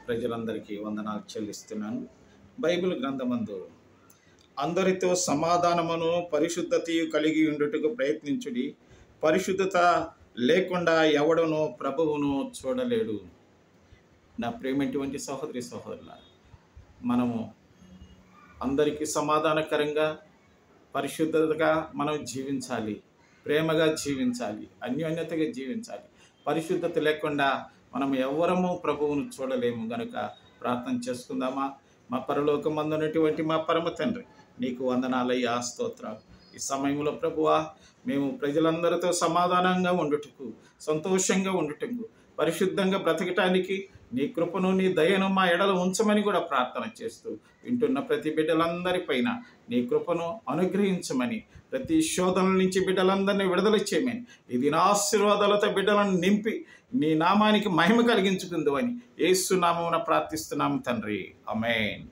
ప్రజలందరికీ వందనాలు చెల్లిస్తున్నాను. బైబిల్ గ్రంథమందు అందరితో సమాధానమును పరిశుద్ధతయు కలిగి ఉండుటకు ప్రయత్నించుడి, పరిశుద్ధత లేకుండా ఎవడును ప్రభువును చూడలేడు. నా ప్రేమటువంటి సహోదరి సహోదరుల, మనము అందరికీ సమాధానకరంగా పరిశుద్ధతగా మనం జీవించాలి, ప్రేమగా జీవించాలి, అన్యోన్యతగా జీవించాలి. పరిశుద్ధత లేకుండా మనం ఎవ్వరము ప్రభువును చూడలేము. గనుక ప్రార్థన చేసుకుందామా? మా పరలోకమందున్నటువంటి మా పరమ తండ్రి, నీకు వందనాలయ్యా, స్తోత్రాలు. ఈ సమయంలో ప్రభువా, మేము ప్రజలందరితో సమాధానంగా ఉండుటకు, సంతోషంగా ఉండుటకు, పరిశుద్ధంగా బ్రతకటానికి నీ కృపను నీ దయను మా ఎడల ఉంచమని కూడా ప్రార్థన చేస్తూ, వింటున్న ప్రతి బిడ్డలందరిపైన నీ కృపను అనుగ్రహించమని, ప్రతి శోధన నుంచి బిడ్డలందరినీ విడుదల చేయమని, ఇది నా ఆశీర్వాదాలతో బిడ్డలను నింపి నీ నామానికి మహిమ కలిగించుకుందు అని యేసు నామమున ప్రార్థిస్తున్నాము తండ్రి. ఆమేన్.